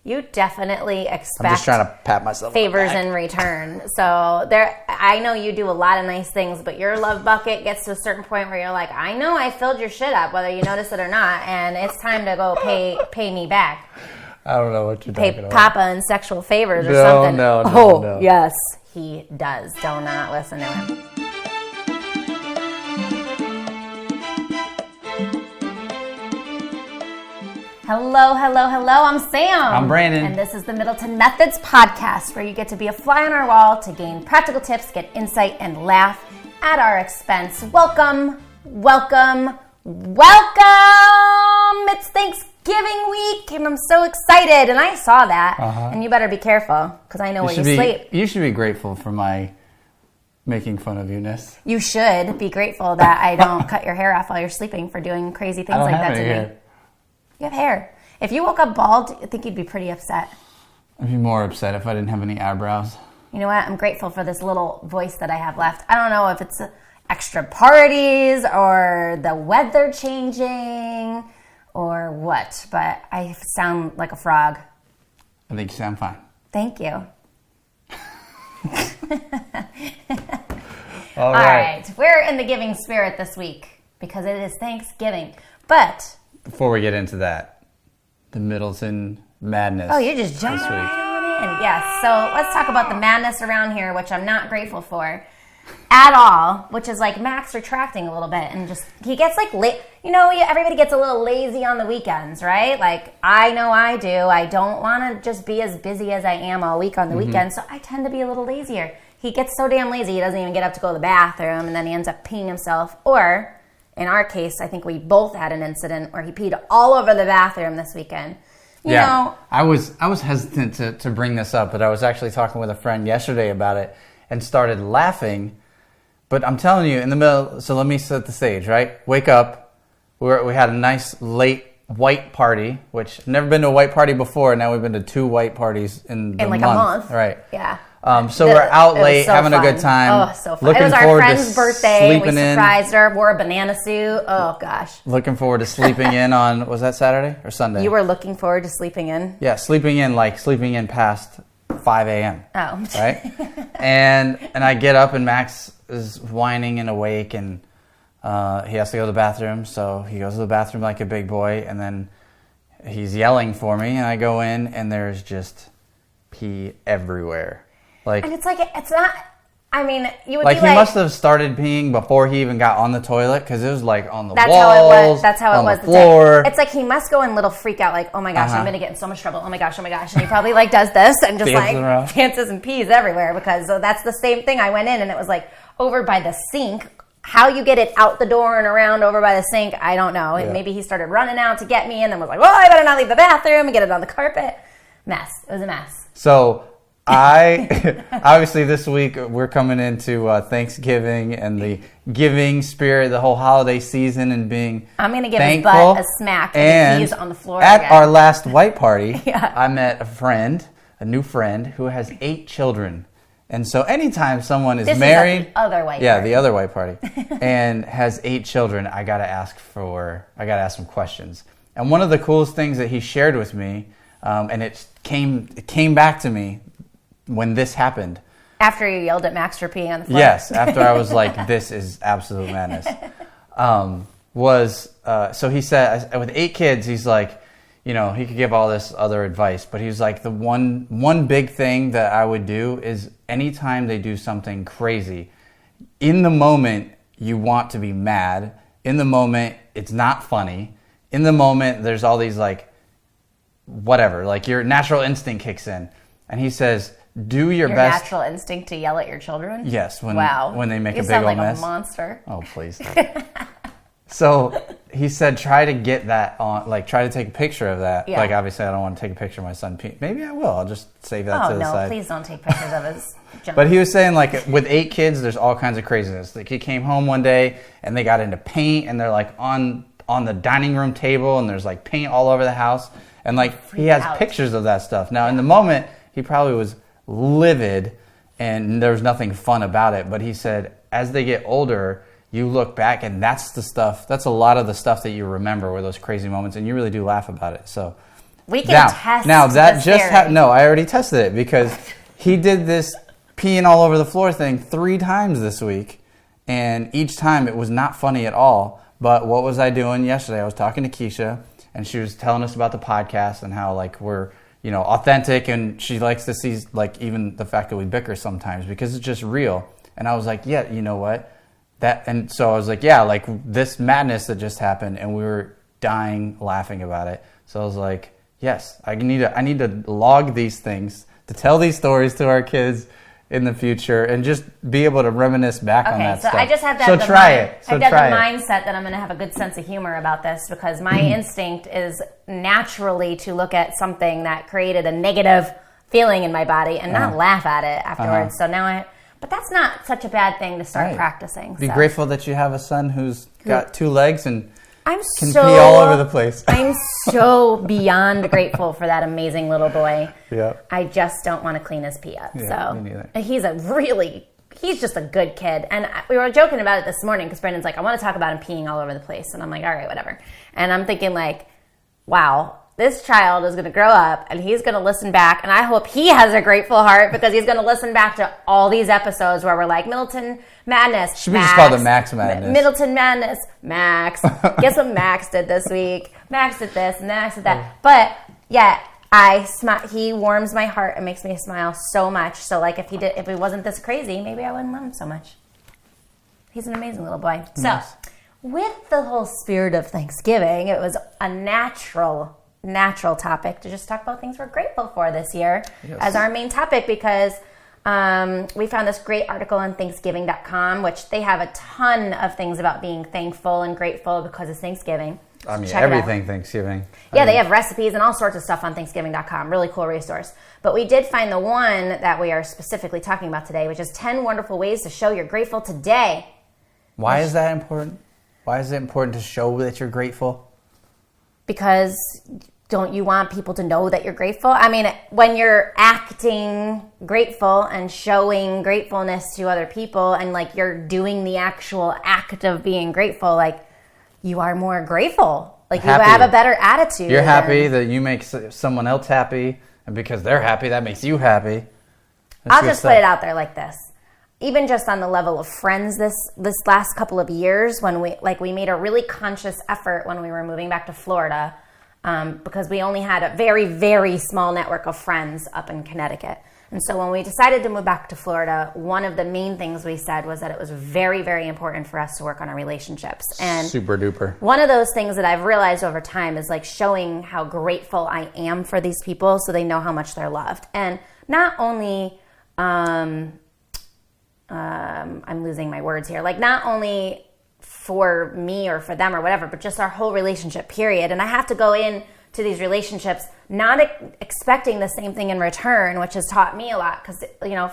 You definitely expect I'm just trying to pat myself favors in return. So I know you do a lot of nice things, but your love bucket gets to a certain point where you're like, I know I filled your shit up, whether you notice it or not, and it's time to go pay me back. I don't know what you're talking about. Pay Papa in sexual favors or something. No. Yes, he does. Do not listen to him. Hello. I'm Sam. I'm Brandon. And this is the Middleton Methods podcast, where you get to be a fly on our wall to gain practical tips, get insight, and laugh at our expense. Welcome. It's Thanksgiving week, and I'm so excited. And I saw that, and you better be careful, because I know where you sleep. You should be grateful for my making fun of you-ness. You should be grateful that I don't cut your hair off while you're sleeping for doing crazy things like that to me. You have hair. If you woke up bald, I think you'd be pretty upset. I'd be more upset if I didn't have any eyebrows. You know what? I'm grateful for this little voice that I have left. I don't know if it's extra parties or the weather changing or what, but I sound like a frog. I think you sound fine. Thank you. All right. We're in the giving spirit this week because it is Thanksgiving. But before we get into that, the Middleton Madness. Oh, you just jumped right on in. Yes, so let's talk about the madness around here, which I'm not grateful for at all, which is like Max retracting a little bit and just, he gets like, everybody gets a little lazy on the weekends, right? Like, I know I do. I don't want to just be as busy as I am all week on the weekend, so I tend to be a little lazier. He gets so damn lazy, he doesn't even get up to go to the bathroom, and then he ends up peeing himself, or in our case, I think we both had an incident where he peed all over the bathroom this weekend. You know, I was hesitant to bring this up, but I was actually talking with a friend yesterday about it and started laughing. But I'm telling you, in the middle, so let me set the stage, right? Wake up. We had a nice late white party, which I've never been to a white party before. Now we've been to 2 white parties in like a month. Right. Yeah. So we're out late, having a good time. Oh, so fun. It was our friend's birthday. We surprised her, wore a banana suit. Oh, gosh. Looking forward to sleeping in on, was that Saturday or Sunday? You were looking forward to sleeping in? Yeah, sleeping in past 5 a.m. Oh. Right? and I get up and Max is whining and awake and he has to go to the bathroom. So he goes to the bathroom like a big boy and then he's yelling for me and I go in and there's just pee everywhere. And it's like, it's not, I mean, you would like be he must have started peeing before he even got on the toilet because it was like on the walls, That's how it was. On the floor. It's like he must go in little freak out, like, oh my gosh, I'm going to get in so much trouble. Oh my gosh. And he probably like does this and just dances and pees everywhere because that's the same thing. I went in and it was like over by the sink. How you get it out the door and around over by the sink, I don't know. Yeah. Maybe he started running out to get me and then was like, well, I better not leave the bathroom and get it on the carpet. Mess. It was a mess. So obviously this week we're coming into Thanksgiving and the giving spirit, the whole holiday season and being I'm going to give thankful. His butt a smack and he's on the floor at again. Our last white party, I met a new friend who has 8 children. And so anytime someone is married, the other white the other white party, and has 8 children, I got to ask some questions. And one of the coolest things that he shared with me, and it came back to me when this happened. After you yelled at Max for peeing on the floor? Yes, after I was like, this is absolute madness. So he said, with 8 kids, he's like, he could give all this other advice, but he's like, the one big thing that I would do is anytime they do something crazy, in the moment, you want to be mad. In the moment, it's not funny. In the moment, there's all these like, whatever, like your natural instinct kicks in. And he says, do your best. Natural instinct to yell at your children? Yes, when they make a big old mess. You sound like a monster. Oh, please. So he said, try to get that on, like try to take a picture of that. Yeah. Like obviously I don't want to take a picture of my son peeing. Maybe I will. I'll just save that to the side. Oh no, please don't take pictures of his junk. But he was saying like with 8 kids, there's all kinds of craziness. Like he came home one day and they got into paint and they're like on the dining room table and there's like paint all over the house. And like he has pictures of that stuff. Now in the moment, he probably was livid and there was nothing fun about it. But he said, as they get older, you look back and that's a lot of the stuff that you remember were those crazy moments and you really do laugh about it. So We can test now that this just theory. no, I already tested it because he did this peeing all over the floor thing 3 times this week, and each time it was not funny at all. But what was I doing yesterday? I was talking to Keisha, and she was telling us about the podcast and how like we're authentic, and she likes to see like even the fact that we bicker sometimes because it's just real. And I was like, yeah, you know what? And so I was like, yeah, like this madness that just happened, and we were dying laughing about it. So I was like, yes, I need to log these things to tell these stories to our kids in the future and just be able to reminisce back on that stuff. I just have that. So try it. I have the mindset that I'm going to have a good sense of humor about this because my instinct is naturally to look at something that created a negative feeling in my body and not laugh at it afterwards. So now but that's not such a bad thing to start practicing. Be grateful that you have a son who's got 2 legs and can so pee all over the place. I'm so beyond grateful for that amazing little boy. Yeah. I just don't want to clean his pee up. Yeah, so me neither. he's just a good kid. And we were joking about it this morning because Brandon's like, I want to talk about him peeing all over the place. And I'm like, all right, whatever. And I'm thinking like, wow, this child is going to grow up and he's going to listen back. And I hope he has a grateful heart because he's going to listen back to all these episodes where we're like, Middleton Madness. Should we just call it Max Madness? Middleton Madness. Max. Guess what Max did this week? Max did this and Max did that. But yeah, he warms my heart and makes me smile so much. So like if he wasn't this crazy, maybe I wouldn't love him so much. He's an amazing little boy. Nice. So with the whole spirit of Thanksgiving, it was a natural topic to just talk about things we're grateful for this year as our main topic because we found this great article on Thanksgiving.com, which they have a ton of things about being thankful and grateful because it's Thanksgiving. I mean, everything Thanksgiving. They have recipes and all sorts of stuff on Thanksgiving.com. Really cool resource. But we did find the one that we are specifically talking about today, which is 10 wonderful ways to show you're grateful today. Why is that important? Why is it important to show that you're grateful? Because don't you want people to know that you're grateful? I mean, when you're acting grateful and showing gratefulness to other people and like you're doing the actual act of being grateful, like you are more grateful. Like you have a better attitude. You're happy that you make someone else happy, and because they're happy, that makes you happy. I'll just put it out there like this. Even just on the level of friends this last couple of years when we made a really conscious effort when we were moving back to Florida because we only had a very, very small network of friends up in Connecticut. And so when we decided to move back to Florida, one of the main things we said was that it was very, very important for us to work on our relationships. And super duper. One of those things that I've realized over time is like showing how grateful I am for these people so they know how much they're loved. And not only... I'm losing my words here. Like not only for me or for them or whatever, but just our whole relationship period. And I have to go in to these relationships not expecting the same thing in return, which has taught me a lot. Because,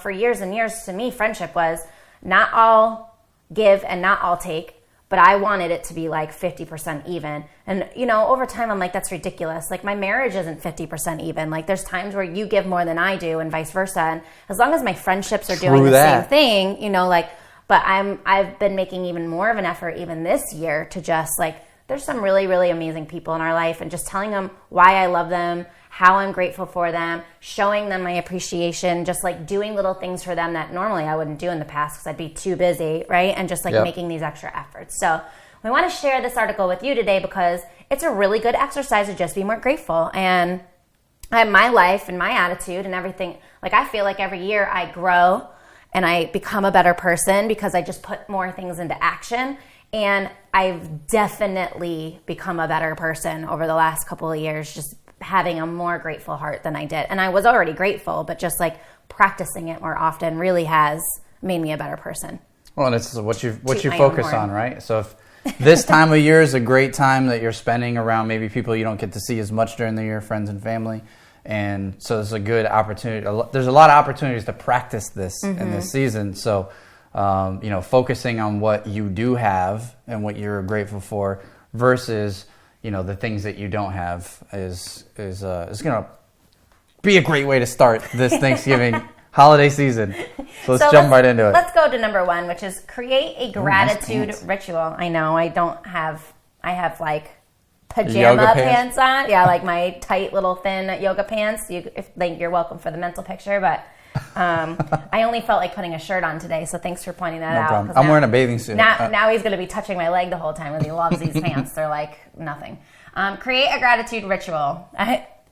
for years and years to me, friendship was not all give and not all take. But I wanted it to be like 50% even. And, over time, I'm like, that's ridiculous. Like my marriage isn't 50% even. Like there's times where you give more than I do and vice versa. And as long as my friendships are doing the same thing, but I've been making even more of an effort even this year to just like, there's some really, really amazing people in our life and just telling them why I love them, how I'm grateful for them, showing them my appreciation, just like doing little things for them that normally I wouldn't do in the past because I'd be too busy, right? And just like making these extra efforts. So we want to share this article with you today because it's a really good exercise to just be more grateful. And my life and my attitude and everything, like I feel like every year I grow and I become a better person because I just put more things into action. And I've definitely become a better person over the last couple of years, just having a more grateful heart than I did. And I was already grateful, but just like practicing it more often really has made me a better person. Well, and it's what you focus on, right? So if this time of year is a great time that you're spending around maybe people you don't get to see as much during the year, friends and family. And so it's a good opportunity. There's a lot of opportunities to practice this in this season. So, focusing on what you do have and what you're grateful for versus, the things that you don't have is going to be a great way to start this Thanksgiving holiday season. So let's jump right into it. Let's go to number 1, which is create a gratitude ritual. I know I have like pajama pants on. Yeah, like my tight little thin yoga pants. You're welcome for the mental picture, but I only felt like putting a shirt on today, so thanks for pointing that out. Problem. I'm wearing a bathing suit. Now he's going to be touching my leg the whole time because he loves these pants. They're like nothing. Create a gratitude ritual.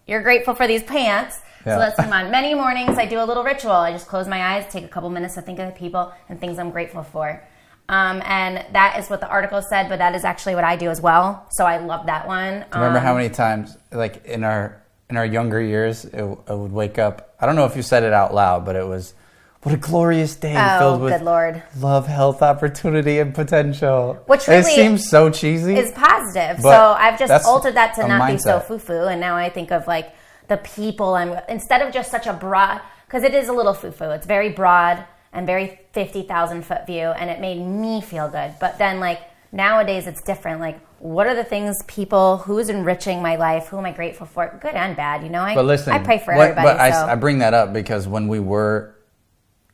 You're grateful for these pants. Yeah. So let's move on. Many mornings I do a little ritual. I just close my eyes, take a couple minutes to think of the people and things I'm grateful for. And that is what the article said, but that is actually what I do as well. So I love that one. Remember how many times, like in our younger years, I would wake up. I don't know if you said it out loud, but it was, what a glorious day filled with good Lord. Love, health, opportunity, and potential. Which really it seems so cheesy. Is positive. So I've just altered that to not be so foo-foo. And now I think of like the people instead of just such a broad, because it is a little foo-foo. It's very broad and very 50,000 foot view, and it made me feel good. But then like nowadays it's different. Like, what are the things, people, who's enriching my life? Who am I grateful for? Good and bad, you know? But listen, I pray for everybody. But I bring that up because when we were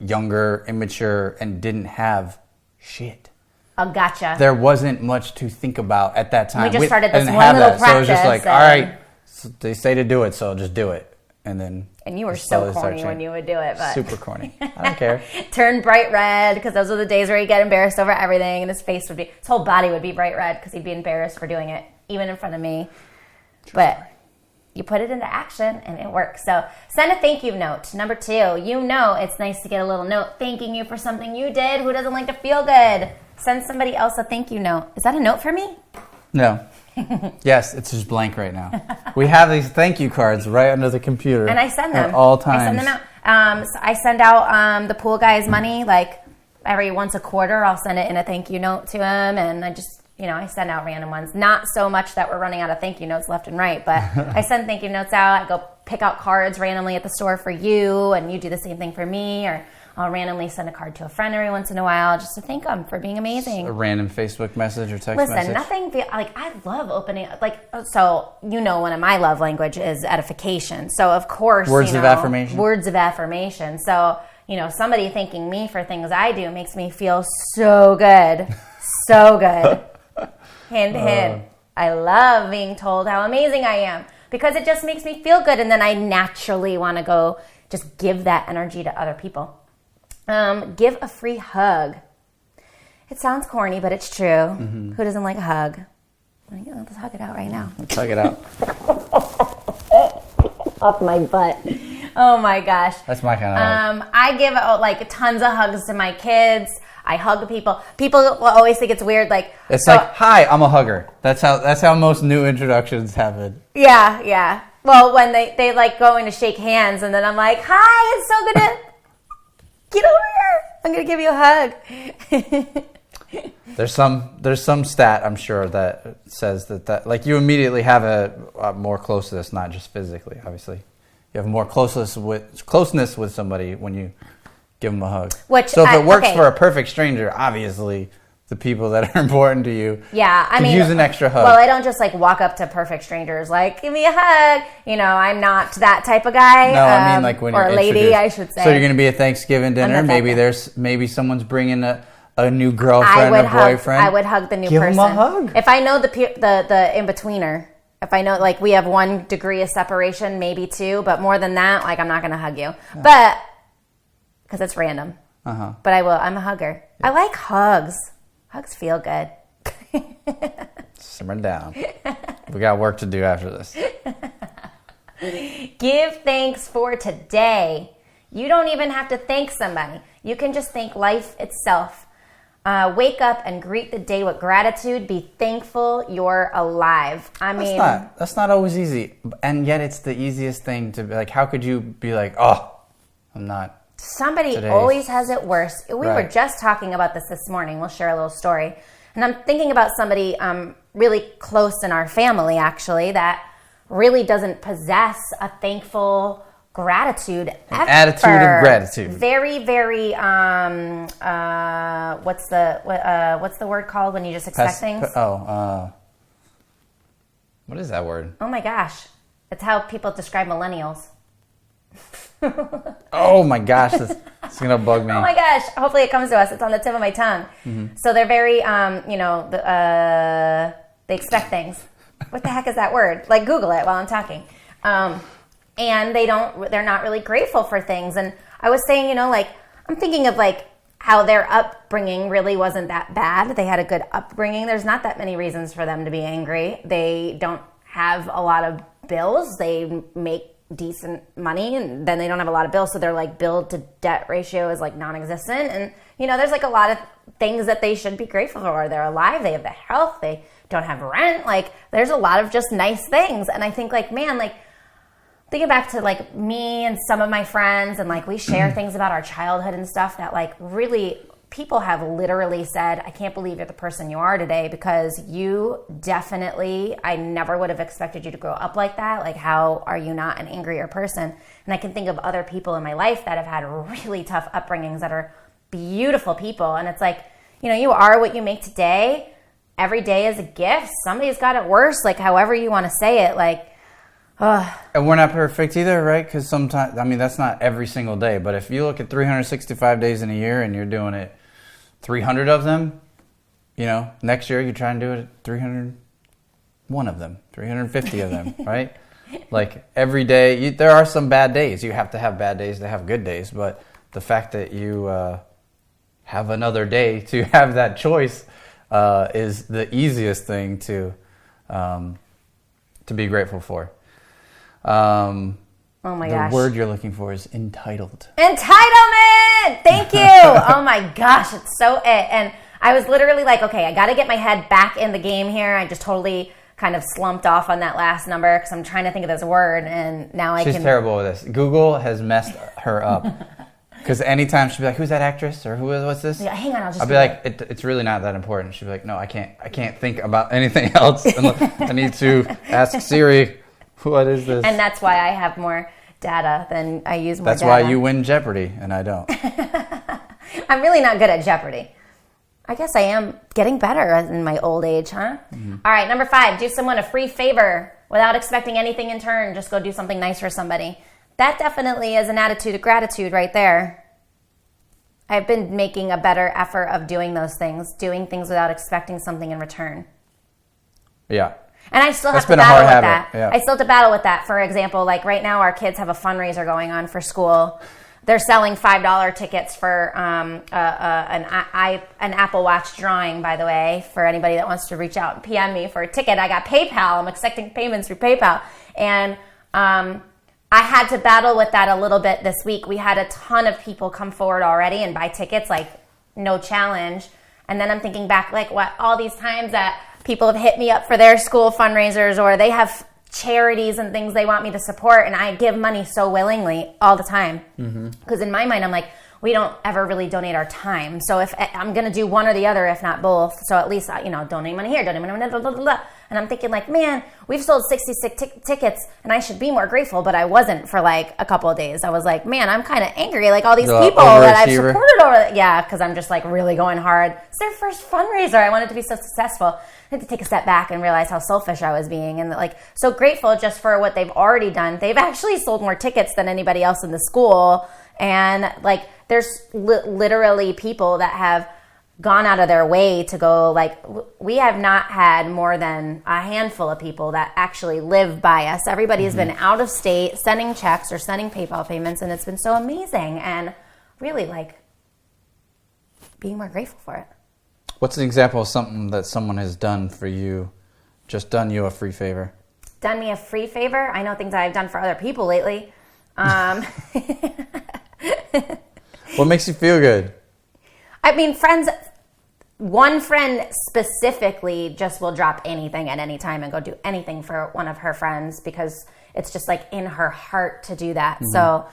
younger, immature, and didn't have shit. Oh, gotcha. There wasn't much to think about at that time. We just started this one little practice. So it was just like, all right, so they say to do it, so I'll just do it. And you were so corny when you would do it. But super corny. I don't care. Turn bright red, because those are the days where he'd get embarrassed over everything, and his whole body would be bright red because he'd be embarrassed for doing it, even in front of me. But you put it into action, and it works. So send a thank you note. Number 2, it's nice to get a little note thanking you for something you did. Who doesn't like to feel good? Send somebody else a thank you note. Is that a note for me? No. Yes, it's just blank right now. We have these thank you cards right under the computer. And I send them. At all times. I send them out. So I send out the pool guy's money, like every once a quarter. I'll send it in a thank you note to him. And I just, I send out random ones. Not so much that we're running out of thank you notes left and right, but I send thank you notes out. I go pick out cards randomly at the store for you, and you do the same thing for me. Or I'll randomly send a card to a friend every once in a while just to thank them for being amazing. A random Facebook message or text message. Listen, nothing, I love opening, one of my love language is edification. So, of course, Words of affirmation. Words of affirmation. So, somebody thanking me for things I do makes me feel so good. So good. Hand to hand. I love being told how amazing I am because it just makes me feel good. And then I naturally want to go just give that energy to other people. Give a free hug. It sounds corny, but it's true. Mm-hmm. Who doesn't like a hug? Let's hug it out right now. Let's hug it out. Off my butt. Oh my gosh. That's my kind of hug. I give tons of hugs to my kids. I hug people. People will always think it's weird. Hi, I'm a hugger. That's how most new introductions happen. Yeah. Well, when they go in to shake hands, and then I'm like, hi, it's so good to get over here. I'm going to give you a hug. There's some stat, I'm sure, that says that you immediately have a more closeness, not just physically, obviously. You have more closeness with somebody when you give them a hug. So if it works for a perfect stranger, obviously the people that are important to you use an extra hug. Well, I don't just walk up to perfect strangers give me a hug. I'm not that type of guy. No, I mean when you're or a lady, I should say. So you're going to be at Thanksgiving dinner. Maybe someone's bringing a new girlfriend or boyfriend. I would hug the new person. Give them a hug. If I know the in-betweener, if I know we have 1 degree of separation, maybe 2, but more than that, I'm not going to hug you. Yeah. But because it's random. Uh-huh. But I will. I'm a hugger. Yeah. I like hugs. Hugs feel good. Simmer down. We got work to do after this. Give thanks for today. You don't even have to thank somebody. You can just thank life itself. Wake up and greet the day with gratitude. Be thankful you're alive. That's not always easy. And yet it's the easiest thing to be how could you be I'm not. Somebody always has it worse. We were just talking about this morning. We'll share a little story. And I'm thinking about somebody really close in our family, actually, that really doesn't possess a thankful gratitude ever. Attitude of gratitude. Very, very, what's the word called when you just expect things? What is that word? Oh my gosh. It's how people describe millennials. Oh my gosh, it's gonna bug me. Oh my gosh, hopefully it comes to us. It's on the tip of my tongue. Mm-hmm. So they're very, they expect things. What the heck is that word? Like, Google it while I'm talking. And they're not really grateful for things. And I was saying, like, I'm thinking of like how their upbringing really wasn't that bad. They had a good upbringing. There's not that many reasons for them to be angry. They don't have a lot of bills. They make decent money, and then they don't have a lot of bills. So their like bill to debt ratio is like non-existent. And, there's like a lot of things that they should be grateful for. They're alive. They have the health. They don't have rent. Like, there's a lot of just nice things. And I think like, man, like, thinking back to like me and some of my friends, and like we share things about our childhood and stuff that like really people have literally said, I can't believe you're the person you are today, because you definitely, I never would have expected you to grow up like that. Like, how are you not an angrier person? And I can think of other people in my life that have had really tough upbringings that are beautiful people. And it's like, you are what you make today. Every day is a gift. Somebody's got it worse, like however you want to say it. Like, and we're not perfect either, right? Because sometimes, that's not every single day. But if you look at 365 days in a year and you're doing it 300 of them, next year you try and do it 301 of them, 350 of them, right? Like, every day, there are some bad days. You have to have bad days to have good days. But the fact that you have another day to have that choice is the easiest thing to be grateful for. Oh my gosh. The word you're looking for is entitled. Entitlement! Thank you! Oh my gosh, it's so it. And I was literally like, okay, I got to get my head back in the game here. I just totally kind of slumped off on that last number because I'm trying to think of this word, and now She's terrible with this. Google has messed her up. Because anytime she'd be like, who's that actress? Or what's this? Yeah, hang on, I'll be like, it's really not that important. She'd be like, no, I can't think about anything else. I need to ask Siri, what is this? And that's why I have more data than I use more That's data. why you win Jeopardy, and I don't. I'm really not good at Jeopardy. I guess I am getting better in my old age, huh? Mm-hmm. All right, number 5, do someone a free favor without expecting anything in turn. Just go do something nice for somebody. That definitely is an attitude of gratitude right there. I've been making a better effort of doing those things, doing things without expecting something in return. Yeah. And I still have to battle with that. Yeah. I still have to battle with that. For example, like right now our kids have a fundraiser going on for school. They're selling $5 tickets for an Apple Watch drawing, by the way, for anybody that wants to reach out and PM me for a ticket. I got PayPal. I'm accepting payments through PayPal. And I had to battle with that a little bit this week. We had a ton of people come forward already and buy tickets, like no challenge. And then I'm thinking back, like what all these times that people have hit me up for their school fundraisers, or they have charities and things they want me to support, and I give money so willingly all the time. Because in my mind, I'm like, we don't ever really donate our time. So if I'm going to do one or the other, if not both, so at least, donate money here, donate money, blah, blah, blah, blah. And I'm thinking like, man, we've sold 66 tickets and I should be more grateful, but I wasn't for like a couple of days. I was like, man, I'm kind of angry. Like all these people that I've supported over, yeah, because I'm just like really going hard. It's their first fundraiser. I wanted to be so successful. I had to take a step back and realize how selfish I was being, and like so grateful just for what they've already done. They've actually sold more tickets than anybody else in the school. And like there's literally people that have gone out of their way to go, like we have not had more than a handful of people that actually live by us. Everybody has been out of state sending checks or sending PayPal payments, and it's been so amazing, and really like being more grateful for it. What's an example of something that someone has done for you, just done you a free favor? Done me a free favor? I know things I've done for other people lately. What makes you feel good? I mean, one friend specifically just will drop anything at any time and go do anything for one of her friends because it's just like in her heart to do that. So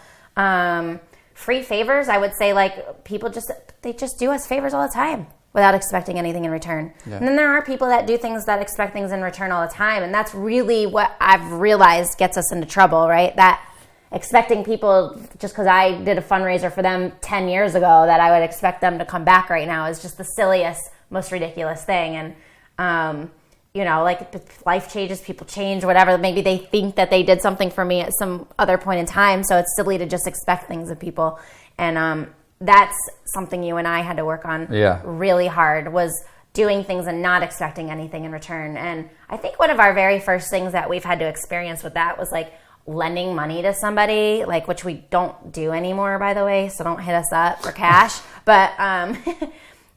free favors, I would say like people they just do us favors all the time without expecting anything in return. Yeah. And then there are people that do things that expect things in return all the time. And that's really what I've realized gets us into trouble, right? That expecting people, just because I did a fundraiser for them 10 years ago, that I would expect them to come back right now is just the silliest, most ridiculous thing. And, like life changes, people change, whatever. Maybe they think that they did something for me at some other point in time. So it's silly to just expect things of people. And that's something you and I had to work on really hard, was doing things and not expecting anything in return. And I think one of our very first things that we've had to experience with that was like lending money to somebody, like, which we don't do anymore, by the way, so don't hit us up for cash. But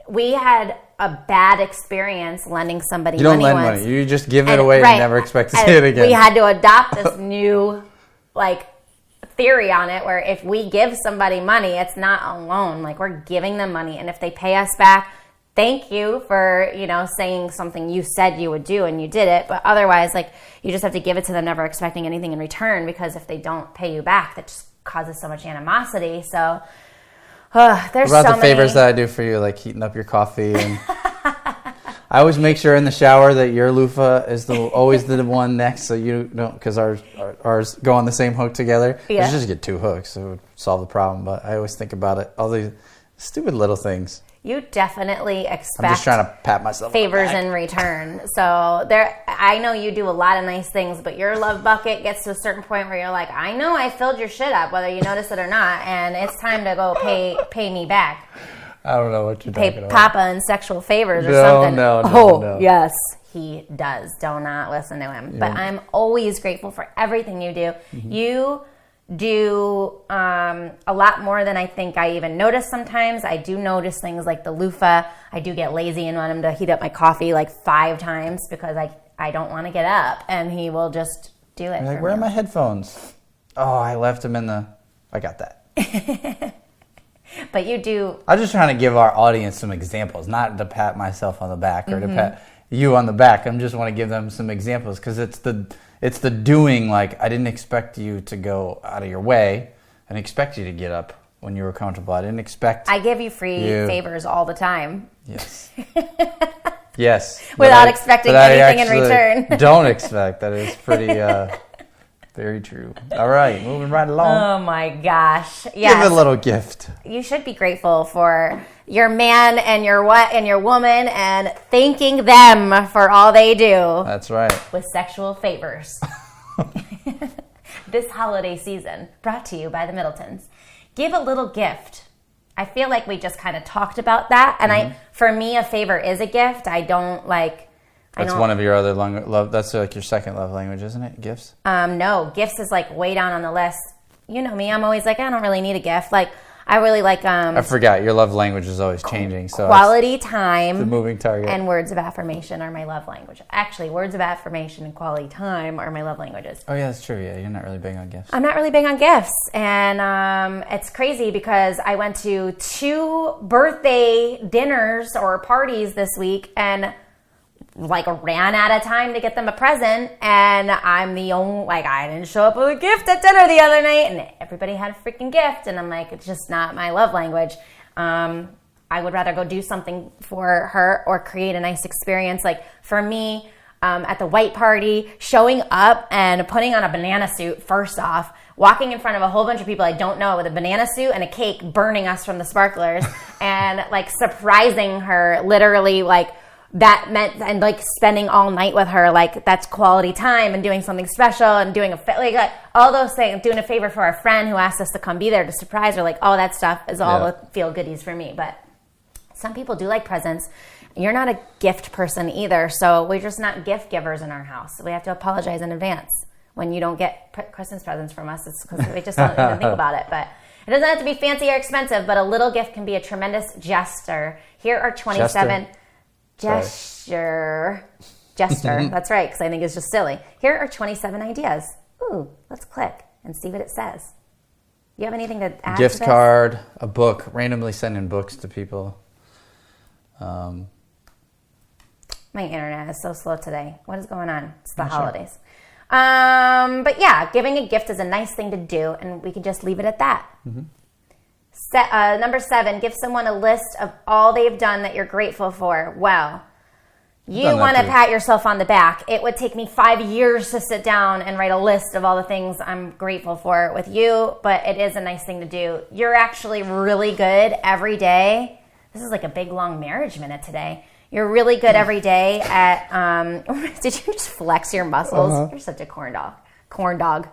we had a bad experience lending somebody money. You don't lend money. You just give it away and never expect to see it again. We had to adopt this new, like, theory on it where if we give somebody money, it's not a loan. Like, we're giving them money. And if they pay us back, thank you for, saying something you said you would do and you did it. But otherwise, like, you just have to give it to them, never expecting anything in return, because if they don't pay you back, that just causes so much animosity. So there's what about the favors that I do for you, like heating up your coffee? And I always make sure in the shower that your loofah is always the one next, so you don't, because ours go on the same hook together. Yeah. You just get 2 hooks, so it would solve the problem. But I always think about it, all these stupid little things. You definitely expect I'm just trying to pat myself favors in return. So I know you do a lot of nice things, but your love bucket gets to a certain point where you're like, I know I filled your shit up, whether you notice it or not, and it's time to go pay me back. I don't know what you're talking about. Pay Papa in sexual favors or something. No. Yes, he does. Do not listen to him. Yeah. But I'm always grateful for everything you do. Mm-hmm. You do a lot more than I think I even notice sometimes. I do notice things like the loofah. I do get lazy and want him to heat up my coffee like 5 times because I don't want to get up, and he will just do it. Like, where are my headphones? Oh, I left them I got that. But you do. I'm just trying to give our audience some examples, not to pat myself on the back or to pat you on the back. I just want to give them some examples because it's the doing. Like, I didn't expect you to go out of your way. I didn't expect you to get up when you were comfortable. I didn't expect. I give you free favors all the time. Yes. Yes. Without expecting anything in return. Don't expect. That is pretty. Very true. All right, moving right along. Oh my gosh! Yes. Give a little gift. You should be grateful for your man and your woman, and thanking them for all they do. That's right. With sexual favors. This holiday season, brought to you by the Middletons. Give a little gift. I feel like we just kind of talked about that, and for me, a favor is a gift. I don't like. That's one of your other love. That's like your second love language, isn't it? Gifts? No, gifts is like way down on the list. You know me. I'm always like, I don't really need a gift. Like, I really like. I forgot your love language is always changing. So quality time, the moving target, and words of affirmation are my love language. Actually, words of affirmation and quality time are my love languages. Oh yeah, that's true. Yeah, you're not really big on gifts. I'm not really big on gifts, and it's crazy because I went to 2 birthday dinners or parties this week, and ran out of time to get them a present, and I'm the only, I didn't show up with a gift at dinner the other night, and everybody had a freaking gift, and I'm like, it's just not my love language. I would rather go do something for her or create a nice experience. Like, for me, at the white party, showing up and putting on a banana suit, first off, walking in front of a whole bunch of people I don't know with a banana suit and a cake burning us from the sparklers, and, surprising her, literally, that meant, and spending all night with her, that's quality time, and doing something special, and doing all those things, doing a favor for our friend who asked us to come be there to surprise her, all that stuff is all the feel goodies for me. But some people do like presents. You're not a gift person either, so we're just not gift givers in our house. So we have to apologize in advance when you don't get Christmas presents from us. It's because we just don't even think about it. But it doesn't have to be fancy or expensive, but a little gift can be a tremendous gesture. Here are 27 Gesture. That's right, because I think it's just silly. Here are 27 ideas. Ooh, let's click and see what it says. You have anything to add to this? Gift card, a book, randomly sending books to people. My internet is so slow today. What is going on? It's the holidays. Sure. But yeah, giving a gift is a nice thing to do, and we can just leave it at that. Number 7, give someone a list of all they've done that you're grateful for. Well, you want to pat yourself on the back. It would take me 5 years to sit down and write a list of all the things I'm grateful for with you, but it is a nice thing to do. You're actually really good every day. This is like a big, long marriage minute today. You're really good every day at, did you just flex your muscles? You're such a corn dog. Corn dog?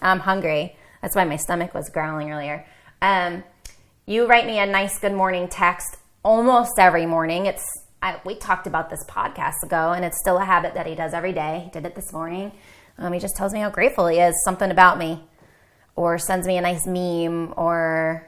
I'm hungry. That's why my stomach was growling earlier. You write me a nice good morning text almost every morning. we talked about this podcast ago, and it's still a habit that he does every day. He did it this morning. He just tells me how grateful he is, something about me, or sends me a nice meme or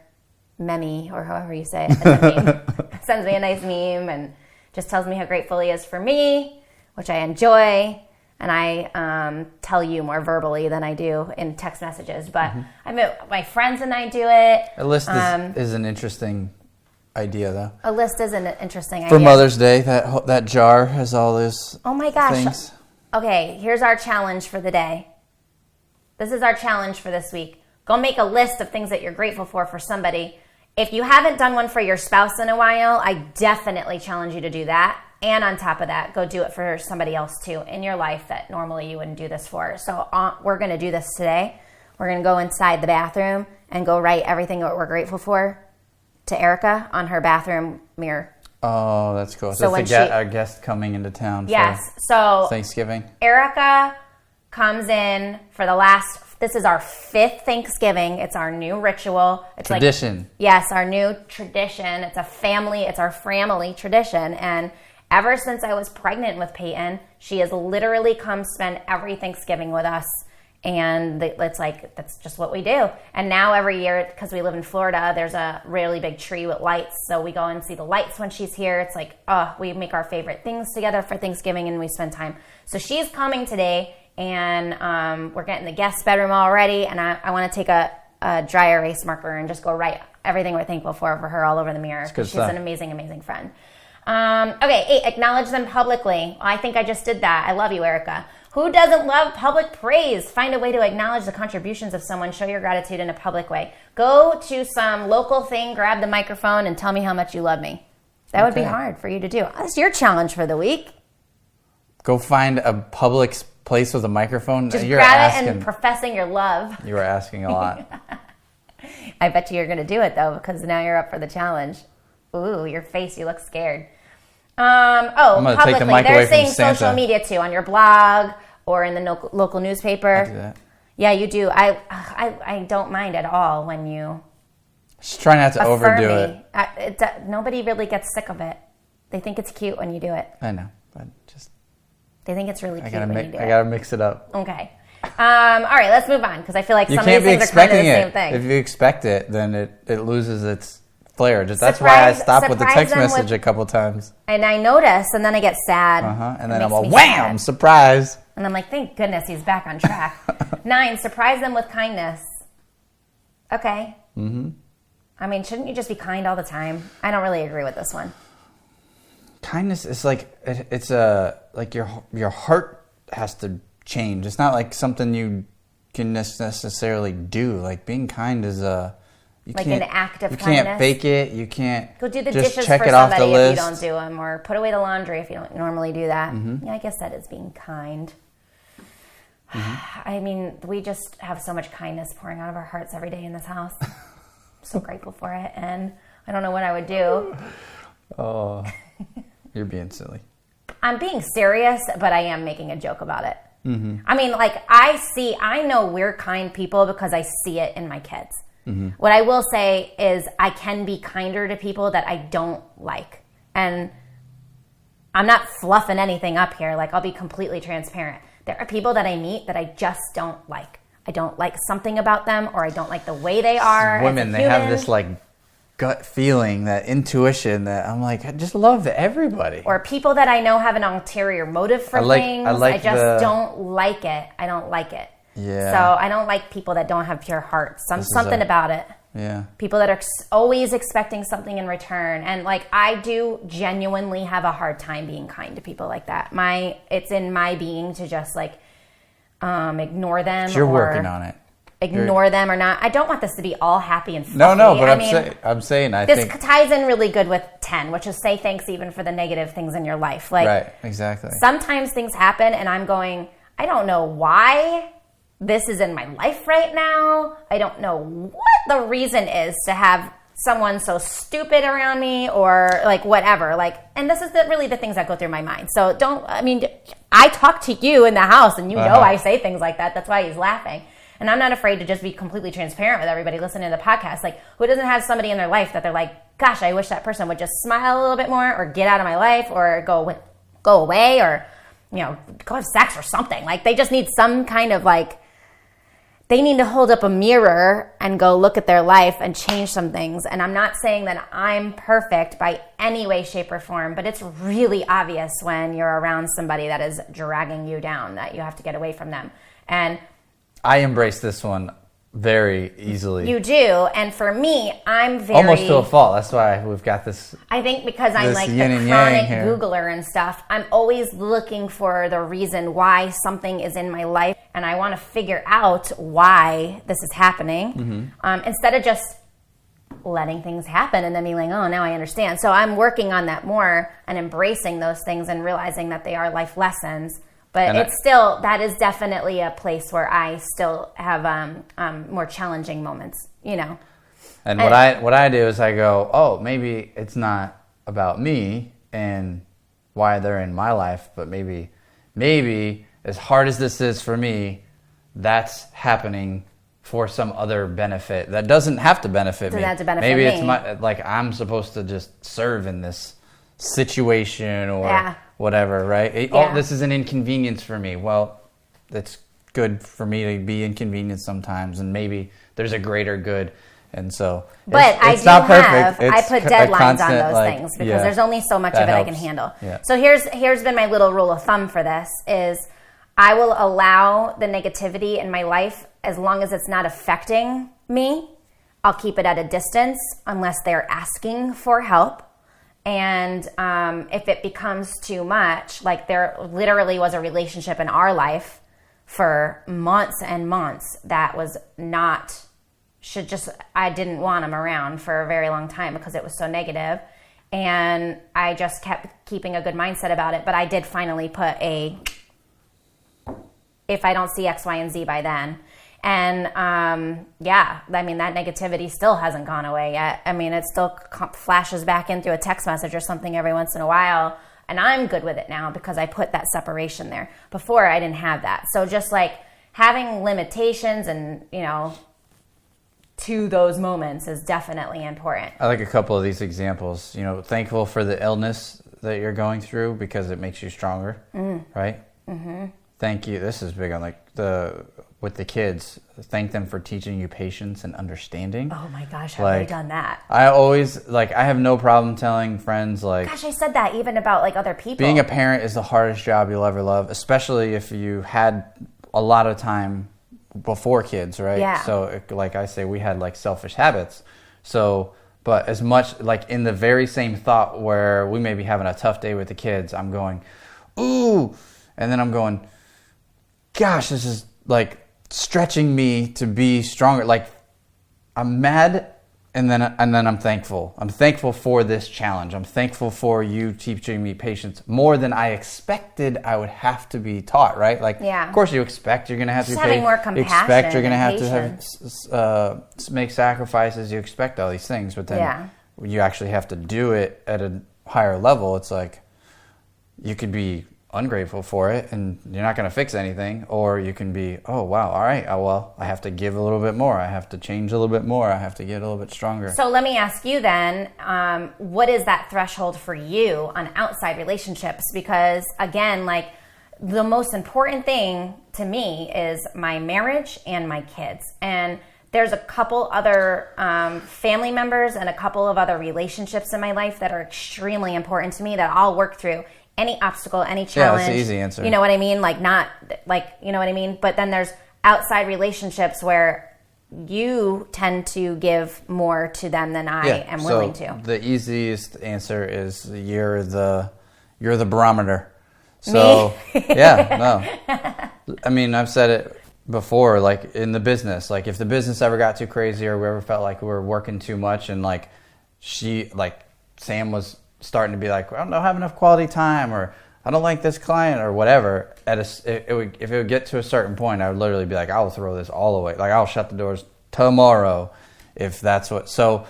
meme, or however you say it. It's a meme. Sends me a nice meme and just tells me how grateful he is for me, which I enjoy. And I tell you more verbally than I do in text messages. But my friends and I do it. A list is an interesting idea, though. A list is an interesting idea. For Mother's Day, that jar has all those Oh my gosh. things. Okay, here's our challenge for the day. This is our challenge for this week. Go make a list of things that you're grateful for somebody. If you haven't done one for your spouse in a while, I definitely challenge you to do that. And on top of that, go do it for somebody else too in your life that normally you wouldn't do this for. So we're going to do this today. We're going to go inside the bathroom and go write everything that we're grateful for to Erica on her bathroom mirror. Oh, that's cool. So that's our guest coming into town yes, for so Thanksgiving. Erica comes in for this is our 5th Thanksgiving. It's our new ritual. It's tradition. Yes, our new tradition. It's our family tradition. And ever since I was pregnant with Peyton, she has literally come spend every Thanksgiving with us. And it's like, that's just what we do. And now every year, because we live in Florida, there's a really big tree with lights. So we go and see the lights when she's here. It's like, we make our favorite things together for Thanksgiving and we spend time. So she's coming today, and we're getting the guest bedroom all ready. And I want to take a dry erase marker and just go write everything we're thankful for her all over the mirror. Because she's an amazing, amazing friend. Okay, 8, acknowledge them publicly. I think I just did that. I love you, Erica. Who doesn't love public praise? Find a way to acknowledge the contributions of someone. Show your gratitude in a public way. Go to some local thing, grab the microphone, and tell me how much you love me. That would be hard for you to do. That's your challenge for the week. Go find a public place with a microphone. Just grab it and professing your love. You were asking a lot. I bet you're going to do it, though, because now you're up for the challenge. Ooh, your face, you look scared. Publicly. Take the mic away They're saying from Santa. social media, too, on your blog or in the local newspaper. I do that. Yeah, you do. I don't mind at all when you Just try not to overdo me. Nobody really gets sick of it. They think it's cute when you do it. I know, but just... They think it's really cute when you do it. I gotta mix it up. Okay. All right, let's move on, because I feel like some of can't these be things are kind of the expecting same thing. If you expect it, then it loses its flair. That's why I stopped with the text message a couple times. And I notice, and then I get sad. And then I'm all, wham, surprise. And I'm like, thank goodness he's back on track. 9, surprise them with kindness. Okay. Mm-hmm. I mean, shouldn't you just be kind all the time? I don't really agree with this one. Kindness is like, it's like your heart has to change. It's not like something you can necessarily do. Like being kind is an act of kindness. You can't fake it. You can't go do the just dishes check for it off the somebody if list. you don't do them, or put away the laundry if you don't normally do that. Mm-hmm. Yeah, I guess that is being kind. Mm-hmm. I mean, we just have so much kindness pouring out of our hearts every day in this house. I'm so grateful for it, and I don't know what I would do. Oh, you're being silly. I'm being serious, but I am making a joke about it. Mm-hmm. I mean, like, I know we're kind people because I see it in my kids. Mm-hmm. What I will say is I can be kinder to people that I don't like. And I'm not fluffing anything up here. Like, I'll be completely transparent. There are people that I meet that I just don't like. I don't like something about them, or I don't like the way they are. Women, they have this, like, gut feeling, that intuition that I'm like, I just love everybody. Or people that I know have an ulterior motive for things. I just don't like it. I don't like it. Yeah. So I don't like people that don't have pure hearts. Something about it. Yeah. People that are always expecting something in return. And like, I do genuinely have a hard time being kind to people like that. It's in my being to just like ignore them. But you're working on it. Ignore them or not. I don't want this to be all happy and fluffy. No, but I'm saying this ties in really good with 10, which is say thanks even for the negative things in your life. Like, right, exactly. Sometimes things happen and I'm going, I don't know why this is in my life right now. I don't know what the reason is to have someone so stupid around me or like whatever. Like, and this is really the things that go through my mind. So I talk to you in the house and you know I say things like that. That's why he's laughing. And I'm not afraid to just be completely transparent with everybody listening to the podcast. Like, who doesn't have somebody in their life that they're like, gosh, I wish that person would just smile a little bit more, or get out of my life, or go away, or, you know, go have sex or something. Like, they just need some kind of like, they need to hold up a mirror and go look at their life and change some things. And I'm not saying that I'm perfect by any way, shape, or form, but it's really obvious when you're around somebody that is dragging you down that you have to get away from them. And I embrace this one very easily. You do. And for me, I'm very... almost to a fault. That's why we've got this... I think because I'm like the chronic Googler and stuff, I'm always looking for the reason why something is in my life, and I want to figure out why this is happening, instead of just letting things happen and then being like, oh, now I understand. So I'm working on that more and embracing those things and realizing that they are life lessons. But it's still, that is definitely a place where I still have more challenging moments, you know. And what I do is I go, oh, maybe it's not about me and why they're in my life, but maybe as hard as this is for me, that's happening for some other benefit that doesn't have to benefit me. Maybe it's like I'm supposed to just serve in this situation or whatever, right? Oh, this is an inconvenience for me. Well, it's good for me to be inconvenienced sometimes, and maybe there's a greater good. And so, but it's not perfect. I put deadlines on those things because there's only so much of it I can handle. Yeah. So here's been my little rule of thumb for this is I will allow the negativity in my life as long as it's not affecting me. I'll keep it at a distance unless they're asking for help. And if it becomes too much, like there literally was a relationship in our life for months and months that was not, I didn't want him around for a very long time because it was so negative. And I just kept keeping a good mindset about it. But I did finally put if I don't see X, Y, and Z by then. And I mean, that negativity still hasn't gone away yet. I mean, it still flashes back in through a text message or something every once in a while. And I'm good with it now because I put that separation there. Before, I didn't have that. So just like having limitations and, you know, to those moments is definitely important. I like a couple of these examples. You know, thankful for the illness that you're going through because it makes you stronger, right? Mm-hmm. Thank you. This is big on like with the kids. Thank them for teaching you patience and understanding. Oh my gosh, have I done that? I always I have no problem telling friends gosh, I said that even about like other people. Being a parent is the hardest job you'll ever love, especially if you had a lot of time before kids, right? Yeah. So like I say, we had like selfish habits. So, but as much like in the very same thought where we may be having a tough day with the kids, I'm going, ooh, and then I'm going, gosh, this is like stretching me to be stronger. Like I'm mad and then I'm thankful. I'm thankful for this challenge. I'm thankful for you teaching me patience more than I expected I would have to be taught, right? Like, of course you expect you're going to have to be having more compassion. You expect you're going to have to make sacrifices. You expect all these things, but then when you actually have to do it at a higher level, it's like you could be ungrateful for it and you're not going to fix anything, or you can be, oh wow, all right, well, I have to give a little bit more, I have to change a little bit more, I have to get a little bit stronger. So let me ask you then, what is that threshold for you on outside relationships? Because again, like the most important thing to me is my marriage and my kids. And there's a couple other family members and a couple of other relationships in my life that are extremely important to me that I'll work through. Any obstacle, any challenge. Yeah, that's the easy answer. You know what I mean? Like not, like, you know what I mean? But then there's outside relationships where you tend to give more to them than I am willing to. The easiest answer is you're the barometer. So, me? I mean, I've said it before, like in the business, like if the business ever got too crazy or we ever felt like we were working too much and like Sam was starting to be like, I don't have enough quality time, or I don't like this client, or whatever. If it would get to a certain point, I would literally be like, I'll throw this all away. Like I'll shut the doors tomorrow, if that's what. So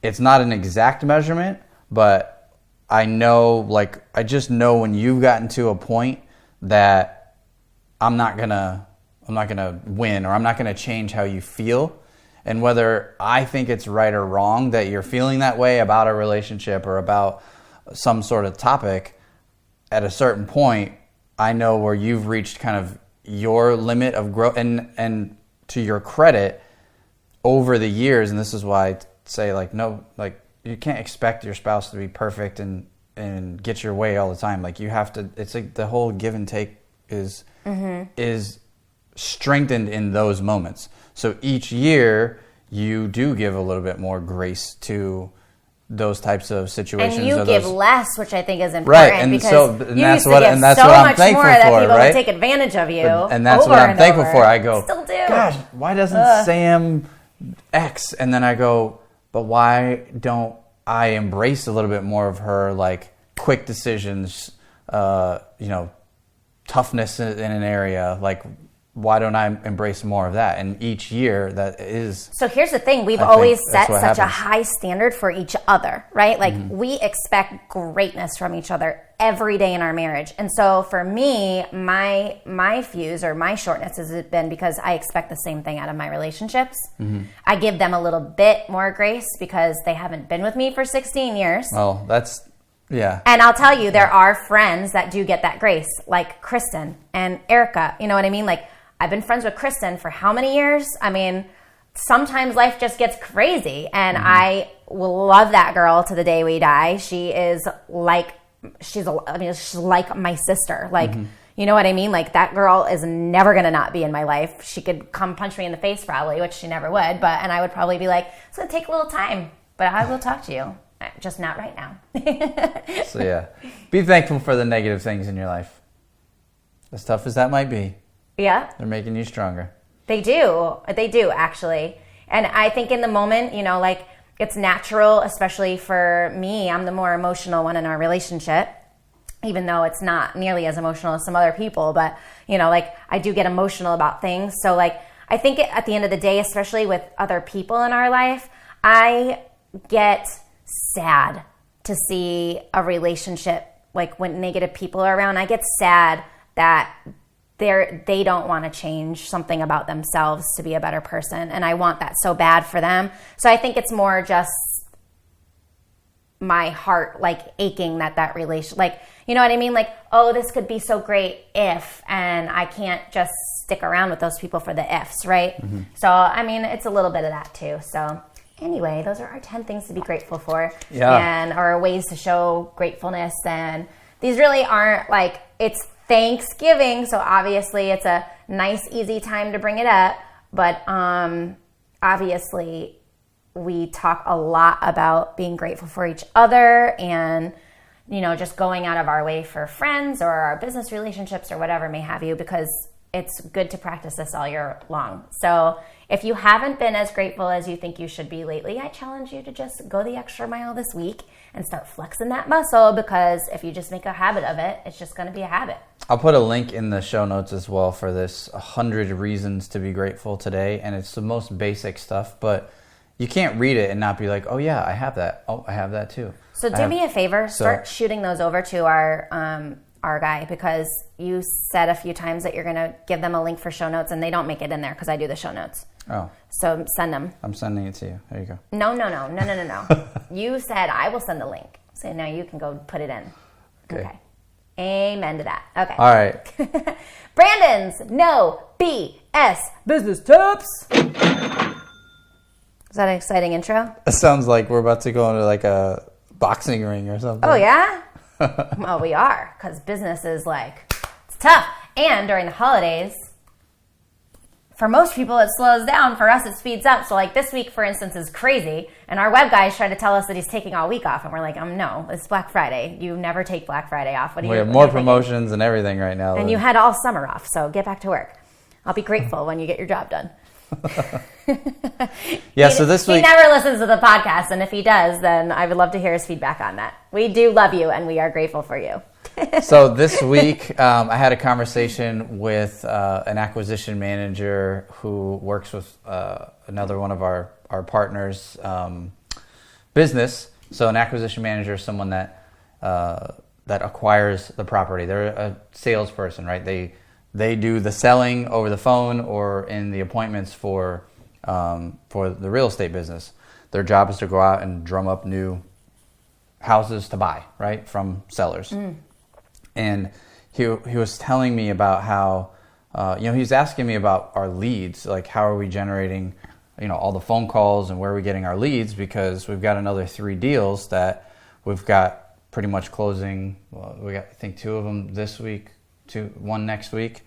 it's not an exact measurement, but I know, like I just know when you've gotten to a point that I'm not gonna win, or I'm not going to change how you feel. And whether I think it's right or wrong that you're feeling that way about a relationship or about some sort of topic, at a certain point, I know where you've reached kind of your limit of growth. And to your credit, over the years, and this is why I say, like, no, like, you can't expect your spouse to be perfect and get your way all the time. Like, you have to, it's like the whole give and take is strengthened in those moments. So each year you do give a little bit more grace to those types of situations. And you give less, which I think is important. Right, and because so you used to give so much more that people would take advantage of you. And that's what I'm thankful for. I go, still do. Gosh, why doesn't Sam X? And then I go, but why don't I embrace a little bit more of her, like, quick decisions, toughness in an area, like, why don't I embrace more of that? And each year that is... So here's the thing. We've always set such a high standard for each other, right? Like, we expect greatness from each other every day in our marriage. And so for me, my fuse or my shortness has been because I expect the same thing out of my relationships. I give them a little bit more grace because they haven't been with me for 16 years. Well, that's... Yeah. And I'll tell you, there are friends that do get that grace, like Kristen and Erica. You know what I mean? Like, I've been friends with Kristen for how many years? I mean, sometimes life just gets crazy, and I will love that girl to the day we die. She is like, she's like my sister. Like, you know what I mean? Like, that girl is never going to not be in my life. She could come punch me in the face probably, which she never would, and I would probably be like, it's going to take a little time, but I will talk to you. Just not right now. So yeah, be thankful for the negative things in your life. As tough as that might be. Yeah. They're making you stronger. They do, actually. And I think in the moment, like, it's natural, especially for me. I'm the more emotional one in our relationship, even though it's not nearly as emotional as some other people. But, like, I do get emotional about things. So, like, I think at the end of the day, especially with other people in our life, I get sad to see a relationship, like, when negative people are around. I get sad that they don't want to change something about themselves to be a better person, and I want that so bad for them. So I think it's more just my heart, like, aching that relation, like, you know what I mean? Like, oh, this could be so great if, and I can't just stick around with those people for the ifs, right? So I mean, it's a little bit of that too. So anyway, those are our 10 things to be grateful for, and our ways to show gratefulness. And these really aren't, like, it's Thanksgiving, so obviously it's a nice, easy time to bring it up. But obviously we talk a lot about being grateful for each other and, just going out of our way for friends or our business relationships or whatever may have you, because it's good to practice this all year long. So if you haven't been as grateful as you think you should be lately, I challenge you to just go the extra mile this week and start flexing that muscle, because if you just make a habit of it, it's just going to be a habit. I'll put a link in the show notes as well for this 100 reasons to be grateful today. And it's the most basic stuff, but you can't read it and not be like, oh yeah, I have that. Oh, I have that too. So do me a favor, start shooting those over to our guy, because you said a few times that you're going to give them a link for show notes, and they don't make it in there because I do the show notes. Oh. So send them. I'm sending it to you. There you go. No. You said I will send the link. So now you can go put it in. Okay. Amen to that. Okay. All right. Brandon's No BS Business Tips. Is that an exciting intro? It sounds like we're about to go into like a boxing ring or something. Oh, yeah? Well, we are, because business is like, it's tough. And during the holidays, for most people, it slows down. For us, it speeds up. So, like, this week, for instance, is crazy. And our web guy's trying to tell us that he's taking all week off. And we're like, no, it's Black Friday. You never take Black Friday off. We have more promotions and everything right now. And you had all summer off, so get back to work. I'll be grateful when you get your job done. So this week... He never listens to the podcast, and if he does, then I would love to hear his feedback on that. We do love you, and we are grateful for you. So this week, I had a conversation with an acquisition manager who works with another one of our partners' business. So an acquisition manager is someone that acquires the property. They're a salesperson, right? they do the selling over the phone or in the appointments for the real estate business. Their job is to go out and drum up new houses to buy, right, from sellers. And he was telling me about how, he was asking me about our leads, like how are we generating, all the phone calls and where are we getting our leads, because we've got another 3 deals that we've got pretty much closing. Well, we got, I think, 2 of them this week, 1 next week.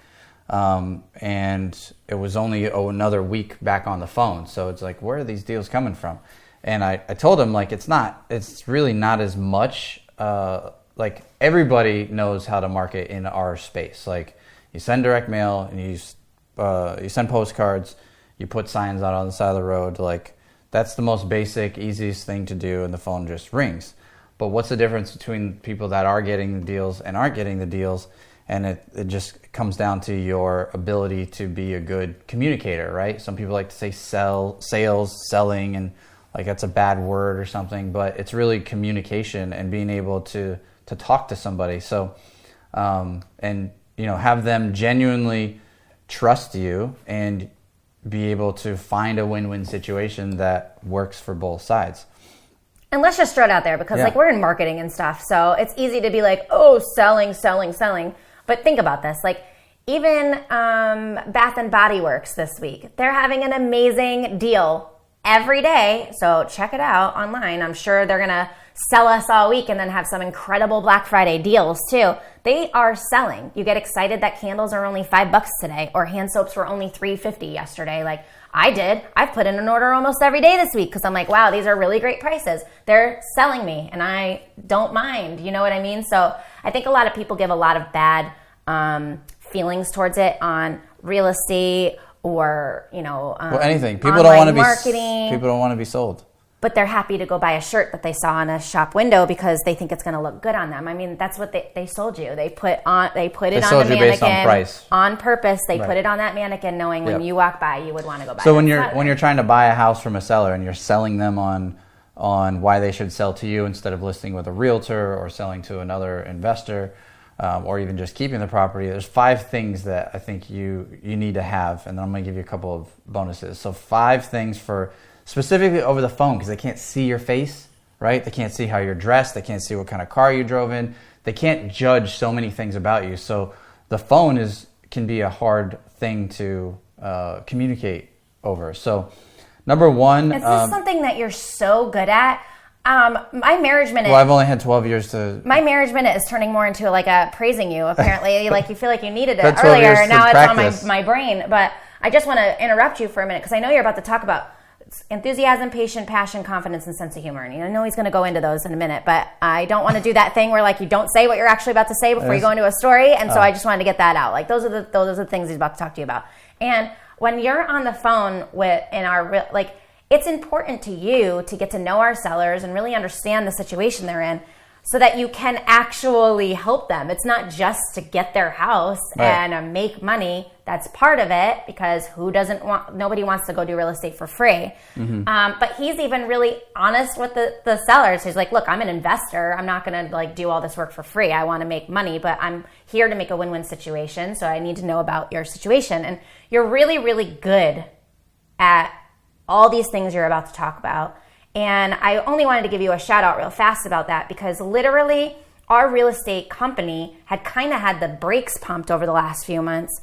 And it was only another week back on the phone. So it's like, where are these deals coming from? And I told him, like, it's really not as much, like everybody knows how to market in our space. Like you send direct mail and you send postcards, you put signs out on the side of the road. Like that's the most basic, easiest thing to do, and the phone just rings. But what's the difference between people that are getting the deals and aren't getting the deals? And it just comes down to your ability to be a good communicator, right? Some people like to say sales, selling, and like that's a bad word or something, but it's really communication and being able to talk to somebody. So, and have them genuinely trust you and be able to find a win-win situation that works for both sides. And let's just throw it out there because like we're in marketing and stuff. So it's easy to be like, oh, selling. But think about this, like even Bath and Body Works this week, they're having an amazing deal every day. So check it out online. I'm sure they're going to sell us all week and then have some incredible Black Friday deals too. They are selling. You get excited that candles are only $5 today, or hand soaps were only $3.50 yesterday. Like I did. I've put in an order almost every day this week because I'm like, wow, these are really great prices. They're selling me and I don't mind. You know what I mean? So I think a lot of people give a lot of bad feelings towards it on real estate or, anything. People don't want to be marketing. People don't want to be sold. But they're happy to go buy a shirt that they saw in a shop window because they think it's going to look good on them. I mean, that's what they sold you. They put it on the mannequin based on price. On purpose. They put it on that mannequin knowing when you walk by, you would want to go buy it. So when you're trying to buy a house from a seller and you're selling them on why they should sell to you instead of listing with a realtor or selling to another investor, or even just keeping the property, there's 5 things that I think you need to have, and then I'm going to give you a couple of bonuses. So 5 things for specifically over the phone, because they can't see your face, right? They can't see how you're dressed. They can't see what kind of car you drove in. They can't judge so many things about you. So the phone can be a hard thing to communicate over. So number 1, is this something that you're so good at? My marriage minute. Well, I've only had 12 years to. My marriage minute is turning more into like a praising you. Apparently, like you feel like you needed it That's earlier, and now practice. It's on my brain. But I just want to interrupt you for a minute because I know you're about to talk about enthusiasm, patience, passion, confidence, and sense of humor. And I know he's going to go into those in a minute, but I don't want to do that thing where like you don't say what you're actually about to say before you go into a story. And so I just wanted to get that out. Like those are the things he's about to talk to you about. And when you're on the phone it's important to you to get to know our sellers and really understand the situation they're in so that you can actually help them. It's not just to get their house and make money. That's part of it because nobody wants to go do real estate for free. Mm-hmm. But he's even really honest with the sellers. He's like, look, I'm an investor. I'm not going to like do all this work for free. I want to make money, but I'm here to make a win-win situation. So I need to know about your situation. And you're really, really good at all these things you're about to talk about. And I only wanted to give you a shout out real fast about that because literally our real estate company had kind of had the brakes pumped over the last few months